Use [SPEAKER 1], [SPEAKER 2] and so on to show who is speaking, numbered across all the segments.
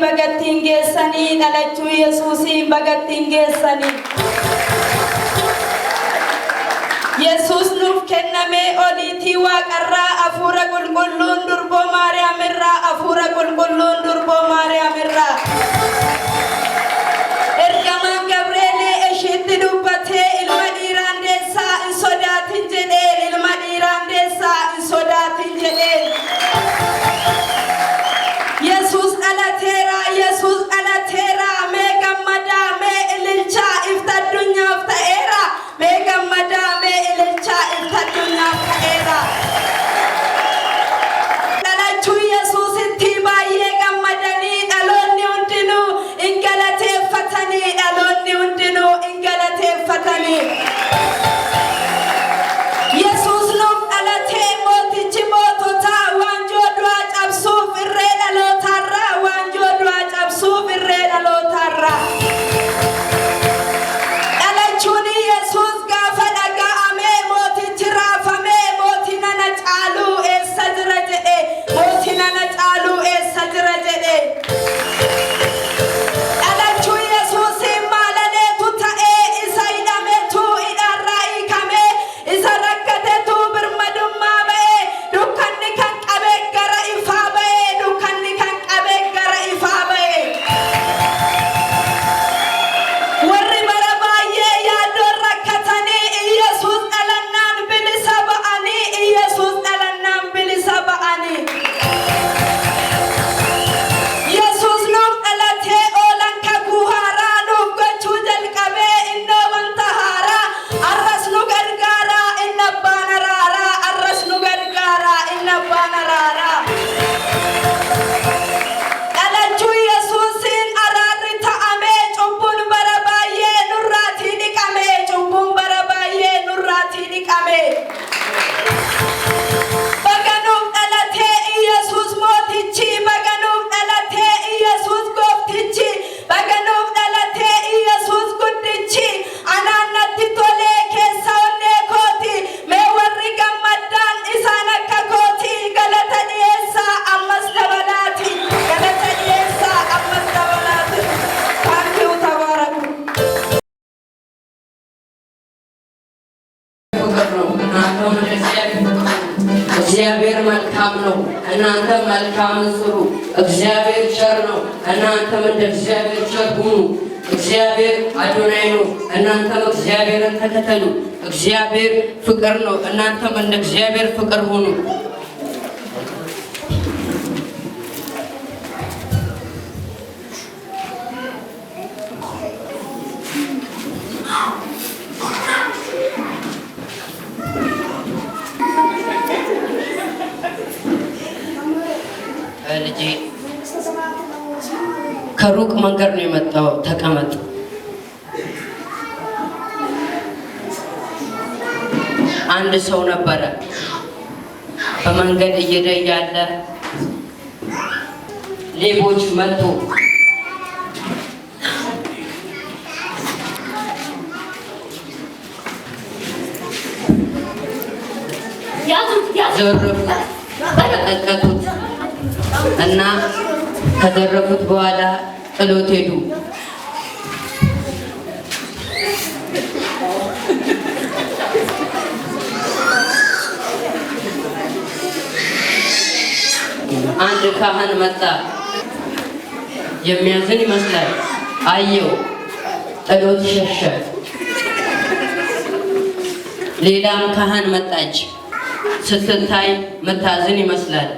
[SPEAKER 1] bagattiin geessanii dhalachuu Yesuusiin bagattiin geessanii Yesuus nuuf kenname oliitii waaqarraa hafuura qulqulluun durboo Maariyaam irraa hafuura qulqulluun durboo Maariyaam irraa ergamaan Gabreelee isheetti dubbatee ilma dhiiraan deessaa hin sodaatin jedhee ilma dhiiraan deessaa hin sodaatin jedhee Yesuus dhalateera mee gammadaa mee ililchaa ifta addunyaaf ta'eera mee gammadaa mee ililchaa ifta addunyaaf ta'eera dhalachuu Yesuusitti baay'ee gammadanii dhaloonni hundinuu hin galateeffatanii dhaloonni hundinuu hin galateeffatanii Yesuus nuuf dhalatee mootichi moototaa waanjoo du'aa cabsuuf irree dhalootaarraa waanjoo du'aa cabsuuf irree dhalootaarraa dhalachuun Yesuus gaafa dhaga'amee mootichi raafamee mootii nana caaluu eessa jira jedhee mootii nana caaluu eessa jira jedhee dhalachuu Yesuusiin maalaneetu ta'ee isa hidhameetu hidhaarraa hiikamee isa rakkateetu birmadummaa ba'ee dukkanni kan qabee gara ifaa ba'ee dukkanni kan qabee gara ifaa ba'ee warri bara baay'ee yaadoon rakkatanii Yesuus dhalannaan bilisa ba'anii Yesuus dhalannaan bilisa ba'anii Yesuus nuuf dhalatee oolan kakuu haaraa nuuf gochuu jalqabee innoo wanta haaraa arras nu gargaaraa inni abbaan araaraa arras nu gargaaraa inni abbaan araaraa dhalachuu Yesuusiin araarri ta'amee cubbuun bara baay'ee nurraatii dhiqamee cubbuun bara baay'ee nurraatii dhiqamee baganuuf dhalatee Yesuus mootichi baganuuf dhalatee Yesuus gooftichi baganuuf dhalatee Yesuus guddichi anaan natti tolee keessa onnee kooti mee warri gammaddaan isaan akka kooti galata dhiyeessaa ammas dabalaati galata dhiyeessaa ammas dabalaati ታንኪው ተባረኩ
[SPEAKER 2] እግዚአብሔር መልካም ነው እናንተ መልካም ስሩ እግዚአብሔር ቸር ነው እናንተም እንደ እግዚአብሔር ቸር ሁኑ እግዚአብሔር አዶናይ ነው እናንተም እግዚአብሔርን ተከተሉ እግዚአብሔር ፍቅር ነው እናንተም እንደ እግዚአብሔር ፍቅር ሁኑ ልጄ ከሩቅ መንገድ ነው የመጣው ተቀመጥ አንድ ሰው ነበረ በመንገድ እየሄደ ያለ ሌቦች መጡ ዘረፉት ተቀጠቀጡት እና ከዘረፉት በኋላ ጥሎት ሄዱ አንድ ካህን መጣ የሚያዝን ይመስላል አየው ጥሎት ሸሸ ሌላም ካህን መጣች ስትታይ መታዝን ይመስላል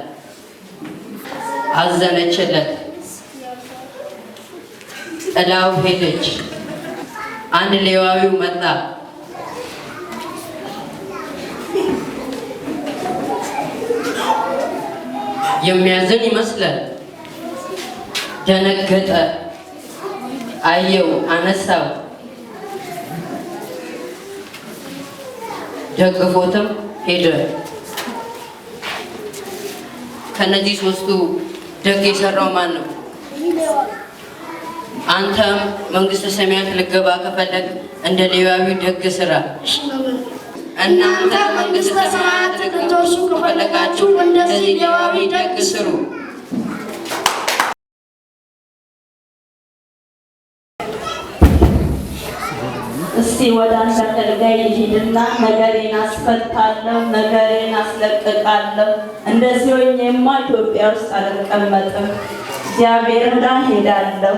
[SPEAKER 2] አዘነችለት ጥላው ሄደች አንድ ሌዋዊው መጣ የሚያዝን ይመስላል ደነገጠ አየው አነሳው ደግፎትም ሄደ ከነዚህ ሶስቱ ደግ የሰራው ማን ነው አንተም መንግስተ ሰማያት ልገባ ከፈለግ እንደ ሌዋዊ ደግ ስራ እናንተ መንግስተ ሰማያት ልትወርሱ ከፈለጋችሁ እንደዚህ ሌዋዊ ደግ ስሩ
[SPEAKER 1] እስቲ ወደ አንተ አገልጋይ ይሂድና ነገሬን አስፈታለሁ፣ ነገሬን አስለቅቃለሁ። እንደዚህ ሆኜማ ኢትዮጵያ ውስጥ አልቀመጥም። እግዚአብሔር ጋር ሄዳለሁ።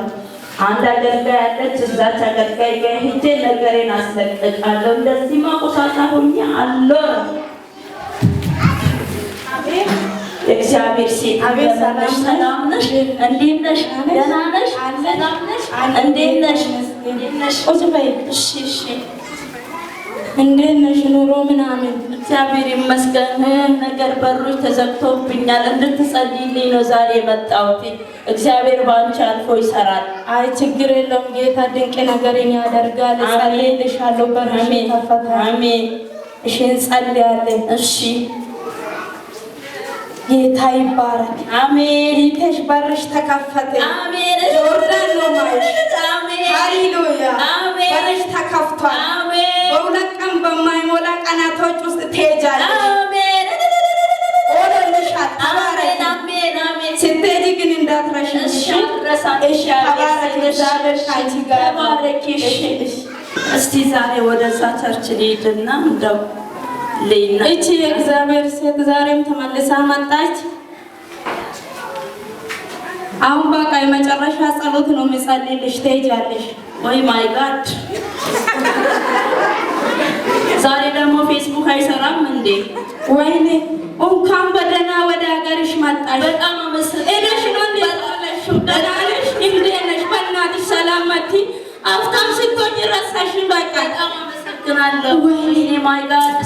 [SPEAKER 1] አንድ አገልጋይ አለች፣ እዛች አገልጋይ ጋር ሄጄ ነገሬን አስለቅቃለሁ። እንደዚህማ ቆሻሻ ሆኜ አልኖርም። እግዚአብሔር ሴት አቤት፣ ሰላም ነሽ? እንዴት ነሽ? ደህና ነሽ? ሰላም ነሽ? እንዴት ነሽ? እሺ እሺ፣ እንዴት ነሽ? ኑሮ ምናምን? እግዚአብሔር ይመስገን። ነገር በሮች ተዘግቶብኛል፣ እንድትጸልይልኝ ነው ዛሬ የመጣሁት። እግዚአብሔር ባንቺ አልፎ ይሰራል። አይ ችግር የለውም፣ ጌታ ድንቅ ነገርን ያደርጋል። ጸልይልሻለሁ፣ በርሽ ተፈታ። አሜን። እሺ እንጸልያለን። እሺ ጌታ ይባረክ። አሜን። ይተሽ በርሽ ተከፈተ። አሜን። ጆርዳን ነው ማለት። አሜን። ሃሌሉያ። አሜን። በርሽ ተከፍቷል። አሜን። በሁለት ቀን በማይሞላ ቀናቶች ውስጥ ትሄጃለሽ። አሜን። ኦለልሻት። አሜን አሜን አሜን። ስትሄጂ ግን እንዳትረሺ። እሺ እሺ። ተባረክ። እግዚአብሔር ካንቺ ጋር ተባረክ። እሺ እስቲ ዛሬ ወደዛ ቸርች ልሂድና እንደው እቺ የእግዚአብሔር ሴት ዛሬም ተመልሳ መጣች። አሁን በቃ የመጨረሻ ጸሎት ነው የምጸልይልሽ፣ ትሄጃለሽ። ወይ ማይ ጋድ! ዛሬ ደግሞ ፌስቡክ አይሰራም እንዴ? ወይኔ! እንኳን በደህና ወደ ሀገርሽ መጣሽ። በጣም አመሰግናለሁ። ነው እንዴ? ደህና ነሽ? እንዴት ነሽ? በእናትሽ ሰላም መቲ። አፍታም ስትሆኝ ረሳሽኝ። በቃ አመሰግናለሁ። ወይኔ ማይ ጋድ!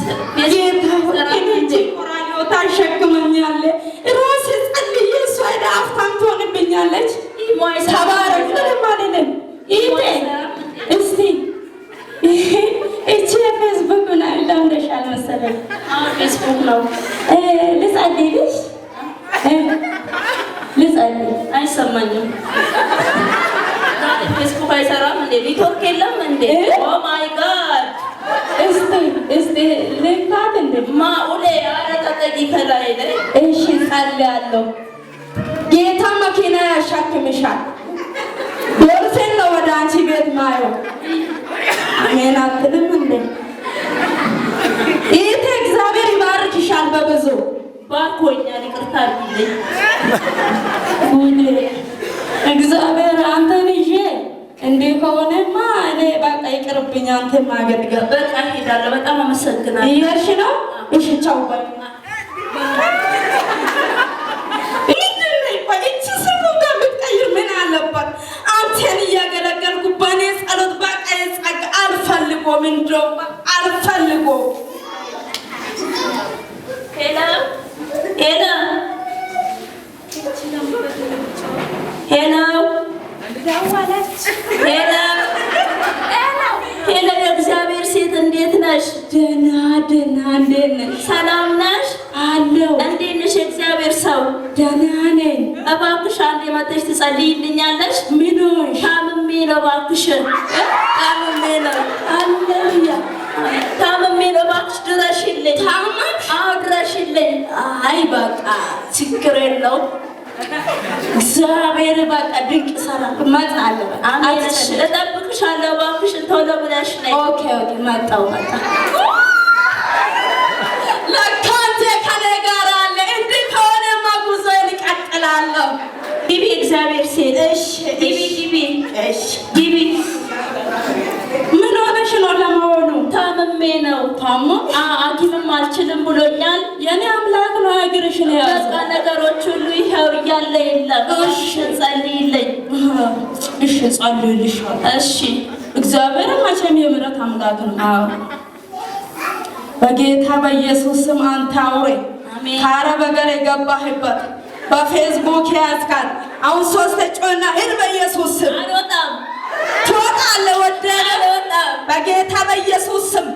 [SPEAKER 1] ታሸክመኛለ ራሴ ጸልዬ እሷ ሄዳ አፍታም ትሆንብኛለች። ተባረክ። ምንም አይደለም። እስቲ እቺ የፌስቡክ ነው ለምደሻል መሰለኝ። ፌስቡክ ነው። ልጸልይልሽ? ልጸልይ? አይሰማኝም። ፌስቡክ አይሰራም እንዴ? ኔትወርክ የለም እንዴ? ኦ ማይ ጋድ! እስቲ ልካት እንዴ ማኡሌ አረቀቀቂ ከላይ ላይ። እሺ ጸልያለሁ። ጌታ መኪና ያሻክምሻል። ዶርሴን ነው ወደ አንቺ ቤት ማየው። አሜን አትልም እንዴ? ይሄ እግዚአብሔር ይባርክሻል በብዙ። ባርኮኛል፣ ይቅርታ አድርጊልኝ። እግዚአብሔር አንተን ይዤ እንዴ ከሆነማ እኔ በቃ ይቅርብኝ። አንተን ማገልገል በቃ ሄዳለሁ። በጣም አመሰግናለሁ። እየሄድሽ ነው? እሺ ቻው። በቃ አንተን እያገለገልኩ በእኔ ጸሎት በቃ የጸጋ አልፈልጎም። እንደው አልፈልጎም። ሄሎ ሄሎ ሄሎ ሄሎ የእግዚአብሔር ሴት እንዴት ነሽ? ደህና ደህና። እንዴት ነሽ? ሰላም ነሽ? አለሁ። እንዴት ነሽ የእግዚአብሔር ሰው? ደህና ነኝ። እባክሽ አንዴ መጥተሽ ትጸልይልኛለሽ? ምን ሆንሽ? ታምሜ ነው እባክሽ። ታምሜ ነው። ሃሌሉያ። ታምሜ ነው እባክሽ ድረሽልኝ። ታመምሽ? አዎ ድረሽልኝ። አይ በቃ ችግር የለውም። እግዚአብሔር በቃ ድንቅ ይሰራል። እመጣለሁ። አሜን። እጠብቅሻለሁ። እባክሽን ቶሎ ብለሽ ነይ። ኦኬ ኦኬ። መጣሁ። ለካ አንተ ከእኔ ጋር አለ። እንዲህ ከሆነማ ጉዞዬን እቀጥላለሁ። ግቢ እግዚአብሔር ሴት። እሺ ግቢ ግቢ። እሺ ግቢ። ምን ሆነሽ ነው ለመሆኑ? ታምሜ ነው። ታሞ? ሐኪምም አልችልም ብሎኛል። የኔ አምላክ ነው እግርሽን ያዘው። በቃ ነገሮች ሁሉ ይኸው እያለ የለም። እሺ ጸልይልኝ። እሺ ጸልይልሻለሁ። እሺ እግዚአብሔር መቼም የምሕረት አምላክ ነው። አዎ በጌታ በኢየሱስ ስም አንተ አውሬ ከአረብ ሀገር የገባህበት በፌስቡክ ያዝካት አሁን ሶስት ጮና ሂድ በኢየሱስ ስም። አልወጣም። ትወጣለህ። ወደህ አልወጣም። በጌታ በኢየሱስ ስም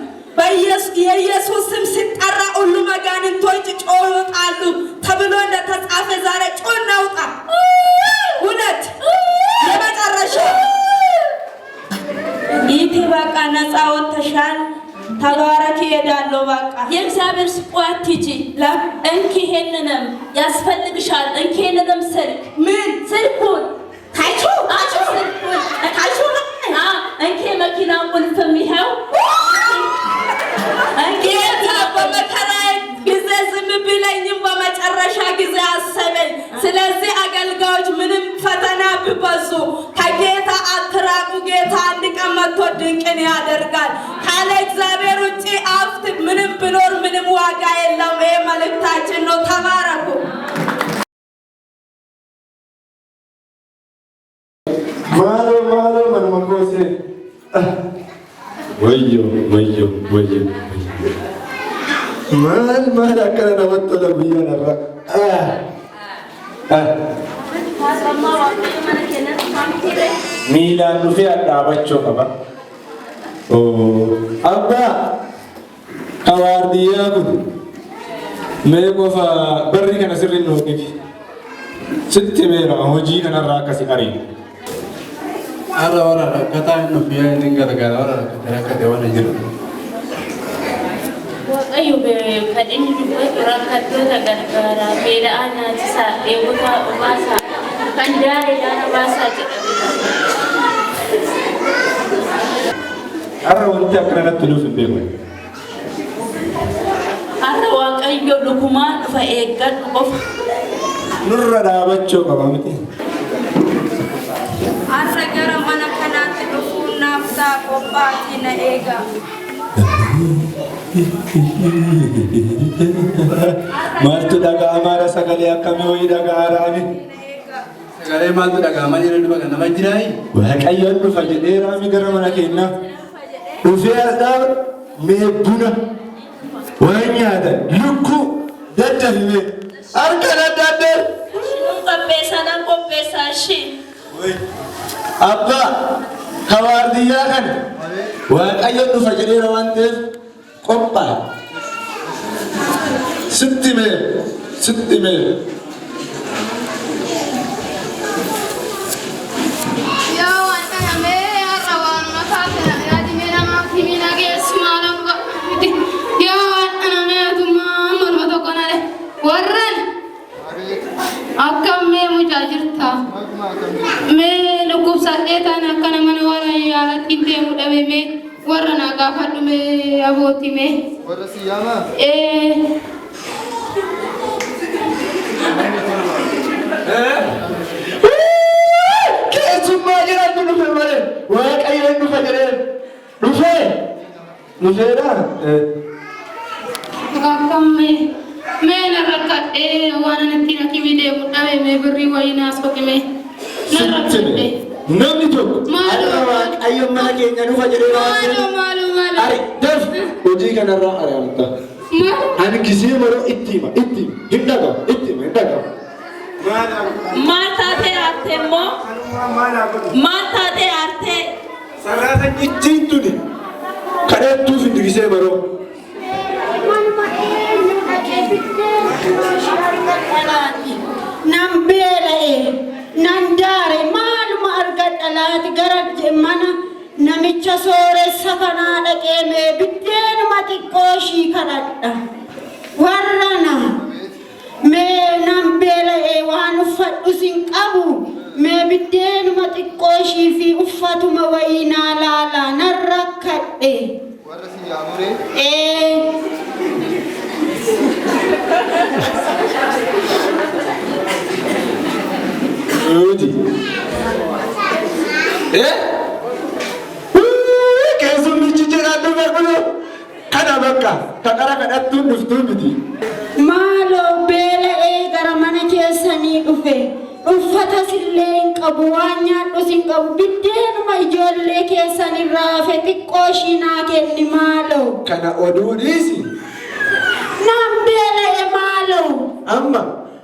[SPEAKER 1] የኢየሱስ ስም ሲጠራ ሁሉ መጋንንቶች ጮህ ይወጣሉ ተብሎ እንደተጻፈ ዛሬ ጮና ውጣ። እውነት የመጨረሻ ይሄ በቃ ነፃ ወጥተሻል። ተባረክ። ሄዳለሁ። በቃ የእግዚአብሔር ስቋት ቲጂ እንኪ ይሄንንም ያስፈልግሻል። እንኪ ይሄንንም ስልክ ምን ስልኩን ታይቹ ስልኩን ታይቹ እንኬ መኪና ቁልፍም ይኸው ጌታ በመከራዬ ጊዜ ዝም ቢለኝም በመጨረሻ ጊዜ አሰበኝ። ስለዚህ አገልጋዮች ምንም ፈተና ቢበዙ ከጌታ አትራቁ። ጌታ አንድ ቀን መጥቶ ድንቅን ያደርጋል። ካለ እግዚአብሔር ውጪ አፍት ምንም ቢኖር ምንም ዋጋ የለውም። ይሄ መልእክታችን ነው። ተባረኩ።
[SPEAKER 3] ማሎ መንመኮሴ ወዮ ማል አከነ ወጥቶ ለብያነራ ሚላን ዱፌ አዳባቸው ቀባ አባ ከዋርዲያ ጉድ ሜቆፋ በሪ ከነ ስሪ ነው ግቢ ስትሜራ ሆጂ ከነራ ከሲ አሪ
[SPEAKER 4] Ara kata nuuf yaa inni gargaara ara kata waan jiru.
[SPEAKER 5] Waaqayyo kan inni dubbatu rakkattoota gargaara beela'aa nyaachisa eegota obaasa kan daa'eedhaan obaasaa jedhamudha.
[SPEAKER 3] Ara wanti akkanatti nuuf hin beeku.
[SPEAKER 5] Ara waaqayyo dhugumaan dhufa eeggadhu qofa.
[SPEAKER 3] Nurra dhaabachuu qaba miti.
[SPEAKER 1] Arra gara mana kanaatti dhufuun naaf ta'a Qopha'ee na eega.
[SPEAKER 3] Maaltu dhaga'amaa sagalee akkamii wayii dhaga'aaraani?
[SPEAKER 4] Sagalee maaltu dhaga'amaa jira dhufa kan nama jiraayi?
[SPEAKER 3] Waaqayyoon dhufa jedhee raami gara mana keenyaa. Dhufee asxaa mee buna waan nyaatan lukkuu daddafime harka daddaaddee.
[SPEAKER 5] Qopheessaa qopheessaa ishee.
[SPEAKER 3] Abba kawaardiyyaa kana waaqayyoon dhufa jedheera waan ta'eef qophaa'e. Sitti mee.
[SPEAKER 6] Yaa waan kana mee har'a waan mataa kana yaadimee namaaf himina geessu maalan godhamti. Yaa waan kana mee atummaa morma tokko nale warran akkam mee mucaa jirta. Mee dhukkubsadhee taane akkana mana warra yaalatti deemu dhabe mee warra naa gaafadhu mee abooti mee.
[SPEAKER 7] Warra Siyaamaa?
[SPEAKER 3] Keessummaa jiraatu dhufe malee waaqayyoon dhufa jedhee dhufeedha.
[SPEAKER 6] Akkam mee na rakkadhee waan ani ittiin hakimii deemu dhabe mee birrii wayii naas hokime na rakkadhee.
[SPEAKER 3] Namni tokko har'a waaqayyoon mana keenya dhufa jedhee
[SPEAKER 6] Maaloo.
[SPEAKER 3] Ari daf hojii kanarraa ari'amta. Ani gisee maroo itti hima hin dhagahu.
[SPEAKER 5] Maal taatee aartee immoo? Maal taatee aartee?
[SPEAKER 3] Sarraata ijjiin tuni kadhattuuf hin gisee maroo.
[SPEAKER 8] Nan beela'e nan daare maaluma argadhalaati gara mana namicha sooressa kanaa dhaqee mee biddeenuma xiqqoo ishii kadhadha warrana mee nan beela'e waan uffadhus hin qabu mee biddeenuma xiqqoo ishii fi uffatuma wayii naa laalaa nan rakkadhe.
[SPEAKER 7] Warra Siyaamuree?
[SPEAKER 3] Udi. Keessummichi jedhaan dhufe kunu kana bakka kakara kadhattuun dhuftuu miti.
[SPEAKER 8] Maaloo beela'ee gara mana keessanii dhufe uffatas illee hin qabu waan nyaadhus hin qabu biddeenuma ijoollee keessanirraa hafe xiqqoo ishii naa kenni maaloo.
[SPEAKER 3] Kana oduu dhiisi.
[SPEAKER 8] Nan beela'e maaloo.
[SPEAKER 3] Amma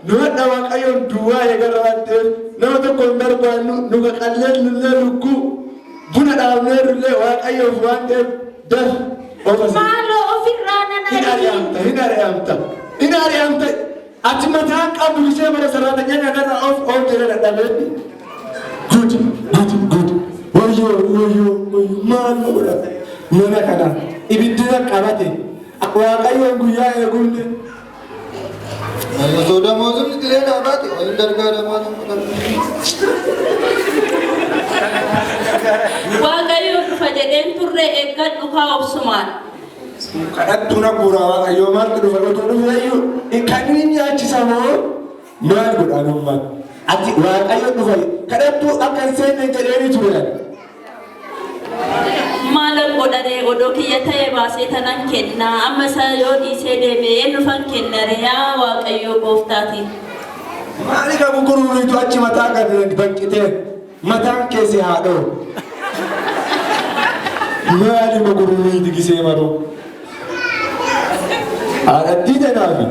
[SPEAKER 3] nu hadha waaqayyoon duwwaa eegala waan ta'eef nama tokko hin barbaannu nu qaqallee lullee lukkuu buna dhaabneerullee waaqayyoof waan ta'eef daf ofasi.
[SPEAKER 8] Maaloo ofirraa nan
[SPEAKER 3] hin ari'amta. Ati mataa qabu ishee bara sararanya nyaanarra of jedhe dadhabeetti. Good. Wayyoo maal godha mana kana ibiddina qabate waaqayyoon guyyaa eegulle.
[SPEAKER 7] Osoo damoozimni diree dhaabaate waliin gargaaramaa nama
[SPEAKER 5] waaqayyo dhufa jedheen turre eeggadhu haa obsumaan.
[SPEAKER 3] Kadhattuuna bu'uura waaqayyoo maaltu dhufa otoo dhufeeyyuu kan inni nyaachisa moo maal godhaanummaan ati waaqayyo dhufa kadhattuu akka hin seenne jedheeni ture.
[SPEAKER 5] Maalan godhane godoo kiyya ta'e baasee tanan kennaa amma isa yoo dhiisee deebi'ee dhufan kennare yaa waaqayyo gooftaatiin.
[SPEAKER 3] Maali qabu gurguritu achi mataa gadi banqitee mataan keessi haadhoo. Maali ma gurguritu gisee maroo. Haadhattii tanaafi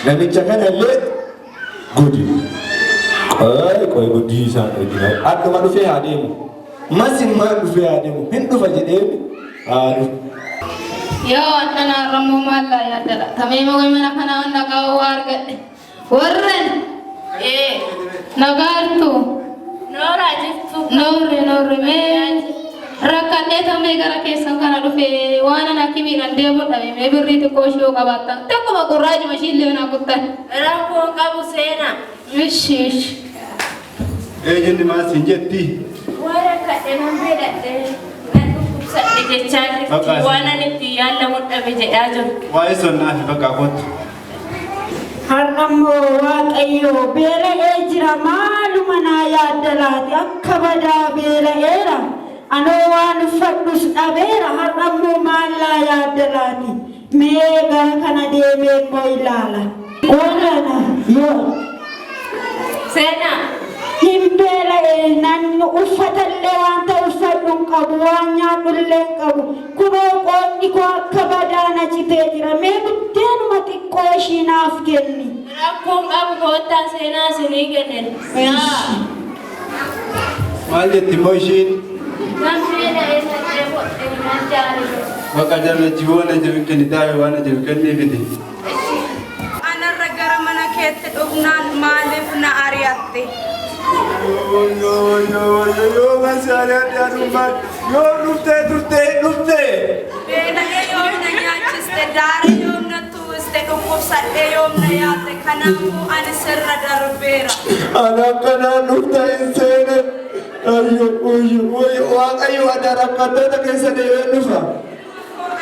[SPEAKER 3] namicha kanallee gudi. Qoy gudii isaan dhagina. Akkuma dhufee haa deemu. Masimmaa dhufee haa deemu. Hin dhufa jedhee haa dhufu.
[SPEAKER 6] Yoo annan arrammoo maallaa yaaddala. Tamee maqaa mana kanaa hunda qabu argadhe. Warren nagaartu.
[SPEAKER 5] Nooraa jirtu.
[SPEAKER 6] Noorre mee rakkadhee tamee gara keessan kana dhufee waan an akkimiidhaan deemuun dhabe mee birrii xiqqoo ishee qabaattan. Tokkuma gurraachuma ishiillee naa kuttan.
[SPEAKER 5] Rakkoon qabu seena.
[SPEAKER 6] Ishi.
[SPEAKER 4] Eenyuun maas hin jetti?
[SPEAKER 5] Waan rakkadhee nan beeladhee nan dhukkubsadhe jechaa jirti. Waan an itti yaallamu dhabe jedhaa jiru.
[SPEAKER 4] Waa'ee sonnaafi bakka kottu.
[SPEAKER 8] Har'ammoo waaqayyo beela'ee jira maaluma naa yaaddalaati akka badaa beela'eera. Anoo waan uffadhus dhabeera har'ammoo maallaa yaaddalaati. Mee gara kana deemee immoo ilaala. Oolana yoo.
[SPEAKER 5] Seenaa.
[SPEAKER 8] Hin beela'ee nanni uffatallee wanta uffadhu hin qabu waan nyaadhullee hin qabu. Kunoo qoodni koo akka badaa na citee jira. Mee buddeenuma xiqqoo ishii naaf kenni.
[SPEAKER 5] Rakkoon qabu koottaa seenaa isinii kennan.
[SPEAKER 4] Maal jetti immoo ishiin?
[SPEAKER 5] Kan beela'ee sadee godhee nan jaalatu.
[SPEAKER 4] Bakka jallachi waan ajaa'ib kennitaa waan ajaa'ib kenniifiti.
[SPEAKER 1] Anarra gara mana keetti dhufnaan maaliif na ari'atte?
[SPEAKER 3] Yoo masaalee adda addummaan yoo dhuftee.
[SPEAKER 1] Beela'ee yoom na nyaachiste daara yoom na tuwiste dhukkubsadhee yoom na yaatte kanaafuu ani sirra darbeera.
[SPEAKER 3] Ana kanaan dhufta hin seene. Waaqayyo adda rakkattoota keessa deemee dhufa.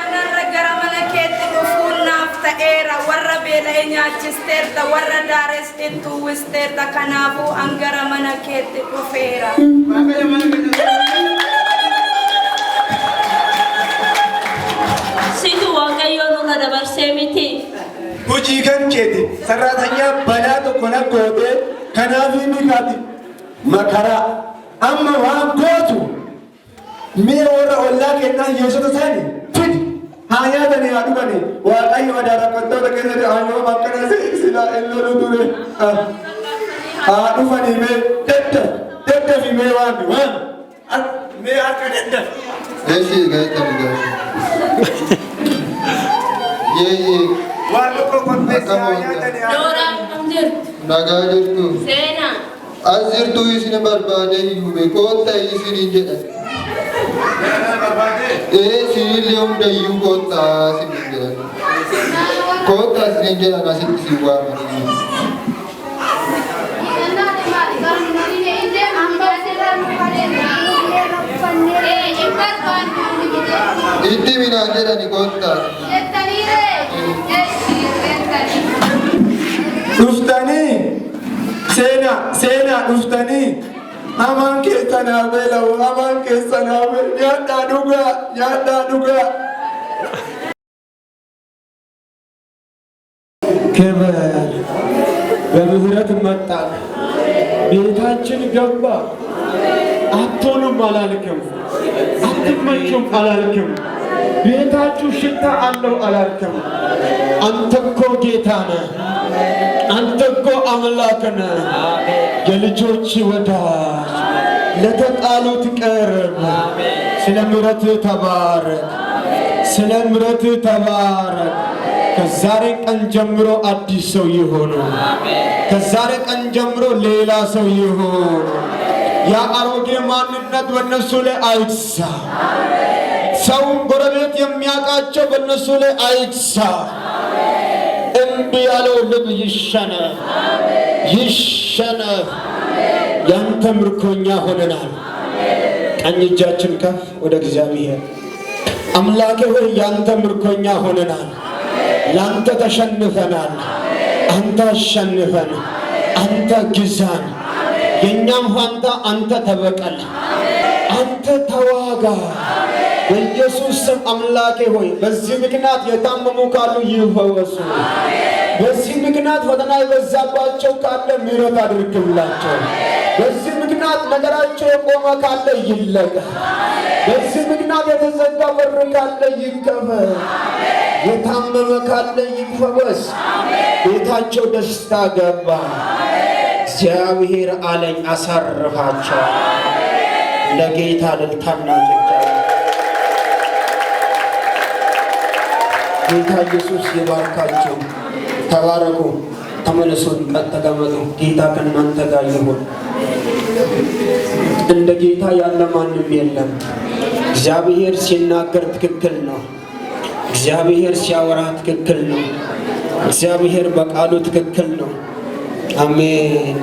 [SPEAKER 1] Anarra gara mana keetti dhufuun naaf ta'eera warra beela'ee nyaachisteerta warra daares ittu uwwisteerta kanaafuu an gara mana keetti dhufeera.
[SPEAKER 5] Situ waaqayyoon nurra dabarsee miti.
[SPEAKER 3] Hojii kan keeti sarraatanyaa balaa tokko na gootee kanaaf inni kaati makaraa amma waan gootu mee warra ollaa kennaa hiyyeessota isaanii fidi haa nyaatanii haa dhuganii waaqayyo adda rakkattoota keessatti aanyoo makkana silaa ellolu ture haa dhufanii mee daddafi mee waan mee akka daddafi.
[SPEAKER 7] Eeshi gaa'ettani gaa'etti. Yee.
[SPEAKER 3] Waan tokko qopheessaa nyaatanii haa.
[SPEAKER 5] Nooraa kam jirtu?
[SPEAKER 7] Nagaa jirtu.
[SPEAKER 5] Seenaa.
[SPEAKER 7] As jirtu isin barbaade hiyyume koottaa isiniin jedhan. Sinillee hundayyuu koottaa isiniin jedhan. Koottaa isiniin jedhan asitti isin waamanii. Itti minaan jedhani koottaa.
[SPEAKER 3] Dhuftanii seenaa dhuftanii hamaan keessan haa beela'u hamaan keessan haa beela'u nyaadhaa dhugaa.
[SPEAKER 9] ክብር በምህረት መጣ ቤታችን ገባ። አትሆኑም አላልክም፣ አትመቹም አላልክም፣ ቤታችሁ ሽታ አለው አላልክም። አንተ እኮ ጌታ ነህ፣ አንተ እኮ አምላክ ነህ። የልጆች ወዳጅ ለተጣሉት ቅርብ። ስለ ምሕረትህ ተባረክ፣ ስለ ምሕረትህ ተባረክ። ከዛሬ ቀን ጀምሮ አዲስ ሰው ይሆኑ። ከዛሬ ቀን ጀምሮ ሌላ ሰው ይሆኑ። ያ አሮጌ ማንነት በእነሱ ላይ አይግሳ። ሰውን ጎረቤት የሚያውቃቸው በእነሱ ላይ አይግሳ። እምቢ ያለው ልብ ይሸነፍ፣ ይሸነፍ። ያንተ ምርኮኛ ሆነናል። ቀኝ እጃችን ከፍ ወደ እግዚአብሔር። አምላኬ ሆይ ያንተ ምርኮኛ ሆነናል። ላንተ ተሸንፈናል። አንተ አሸንፈን፣ አንተ ግዛን። የኛም ፋንታ አንተ ተበቀል፣ አንተ ተዋጋ። በኢየሱስ ስም አምላኬ ሆይ በዚህ ምክንያት የታመሙ ካሉ ይፈወሱ። በዚህ ምክንያት ፈተና የበዛባቸው ካለ ምሕረት አድርግላቸው። በዚህ ምክንያት ነገራቸው የቆመ ካለ ይለቀቅ። በዚህ ምክንያት የተዘጋ በር ካለ ይከፈት። የታመመ ካለ ይፈወስ። ቤታቸው ደስታ ገባ። እግዚአብሔር አለኝ አሳርፋቸው። ለጌታ እልልታና ጭብጨባ። ጌታ ኢየሱስ ይባርካችሁ። ተባረኩ። ተመለሱ፣ ተቀመጡ። ጌታ ከእናንተ ጋር ይሁን። እንደ ጌታ ያለ ማንም የለም። እግዚአብሔር ሲናገር ትክክል ነው። እግዚአብሔር ሲያወራ ትክክል ነው። እግዚአብሔር በቃሉ ትክክል ነው። አሜን።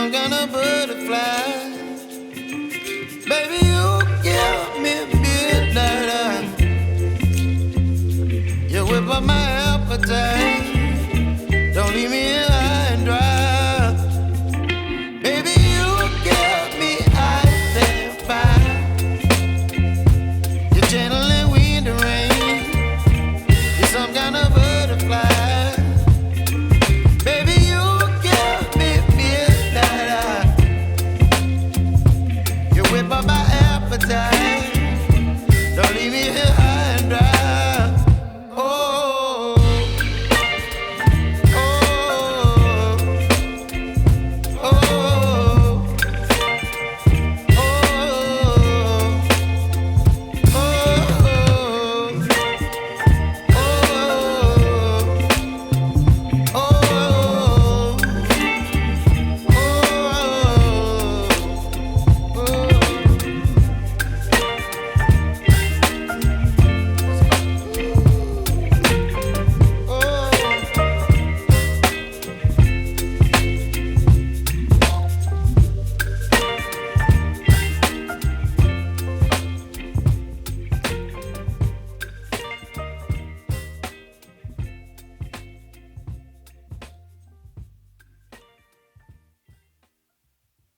[SPEAKER 10] stung and a butterfly. Baby, you give me midnight. You whip up my appetite.